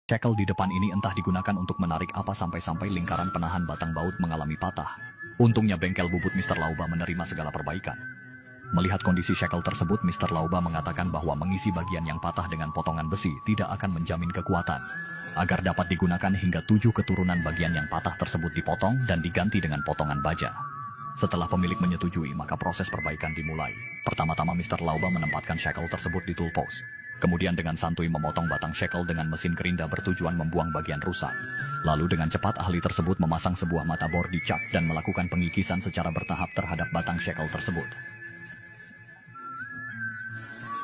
Shackle di depan ini entah digunakan untuk menarik apa sampai-sampai lingkaran penahan batang baut mengalami patah. Untungnya bengkel bubut Mr. Lauba menerima segala perbaikan. Melihat kondisi shackle tersebut, Mr. Lauba mengatakan bahwa mengisi bagian yang patah dengan potongan besi tidak akan menjamin kekuatan. Agar dapat digunakan hingga 7 keturunan bagian yang patah tersebut dipotong dan diganti dengan potongan baja. Setelah pemilik menyetujui, maka proses perbaikan dimulai. Pertama-tama Mr. Lauba menempatkan shackle tersebut di tool post. Kemudian dengan santuy memotong batang shackle dengan mesin gerinda bertujuan membuang bagian rusak. Lalu dengan cepat ahli tersebut memasang sebuah mata bor di cak dan melakukan pengikisan secara bertahap terhadap batang shackle tersebut.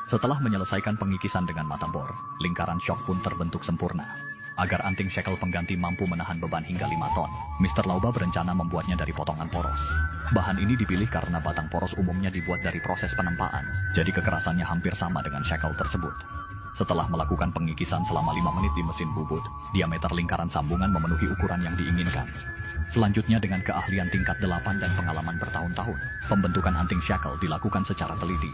Setelah menyelesaikan pengikisan dengan mata bor, lingkaran shock pun terbentuk sempurna. Agar anting shackle pengganti mampu menahan beban hingga 5 ton, Mr. Lauba berencana membuatnya dari potongan poros. Bahan ini dipilih karena batang poros umumnya dibuat dari proses penempaan, jadi kekerasannya hampir sama dengan shackle tersebut. Setelah melakukan pengikisan selama 5 menit di mesin bubut, diameter lingkaran sambungan memenuhi ukuran yang diinginkan. Selanjutnya dengan keahlian tingkat 8 dan pengalaman bertahun-tahun, pembentukan anting shackle dilakukan secara teliti.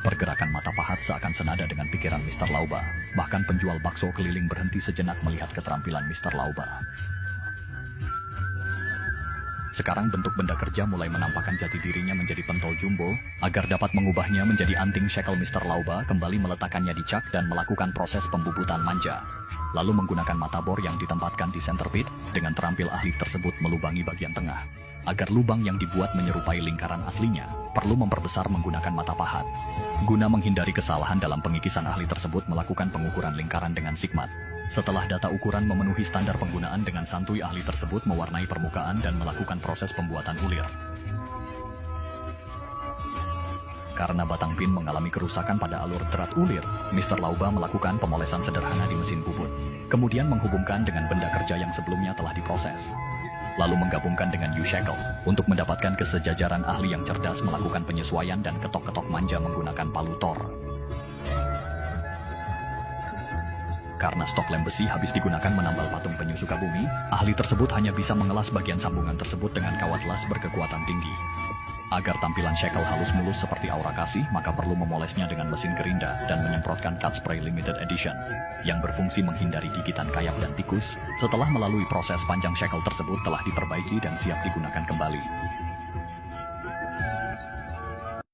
Pergerakan mata pahat seakan senada dengan pikiran Mr. Lauba. Bahkan penjual bakso keliling berhenti sejenak melihat keterampilan Mr. Lauba. Sekarang bentuk benda kerja mulai menampakkan jati dirinya menjadi pentol jumbo. Agar dapat mengubahnya menjadi anting shackle, Mr. Lauba kembali meletakkannya di cak dan melakukan proses pembubutan manja. Lalu menggunakan mata bor yang ditempatkan di center pit, dengan terampil ahli tersebut melubangi bagian tengah. Agar lubang yang dibuat menyerupai lingkaran aslinya, perlu memperbesar menggunakan mata pahat. Guna menghindari kesalahan dalam pengikisan, ahli tersebut melakukan pengukuran lingkaran dengan sigmat. Setelah data ukuran memenuhi standar penggunaan, dengan santuy ahli tersebut mewarnai permukaan dan melakukan proses pembuatan ulir. Karena batang pin mengalami kerusakan pada alur derat ulir, Mr. Lauba melakukan pemolesan sederhana di mesin bubut. Kemudian menghubungkan dengan benda kerja yang sebelumnya telah diproses. Lalu menggabungkan dengan U-shackle untuk mendapatkan kesejajaran. Ahli yang cerdas melakukan penyesuaian dan ketok-ketok manja menggunakan palu Thor. Karena stok lem besi habis digunakan menambal patung penyu Sukabumi, ahli tersebut hanya bisa mengelas bagian sambungan tersebut dengan kawat las berkekuatan tinggi. Agar tampilan shackle halus mulus seperti aura kasih, maka perlu memolesnya dengan mesin gerinda dan menyemprotkan cut spray limited edition yang berfungsi menghindari gigitan kayap dan tikus. Setelah melalui proses panjang, shackle tersebut telah diperbaiki dan siap digunakan kembali.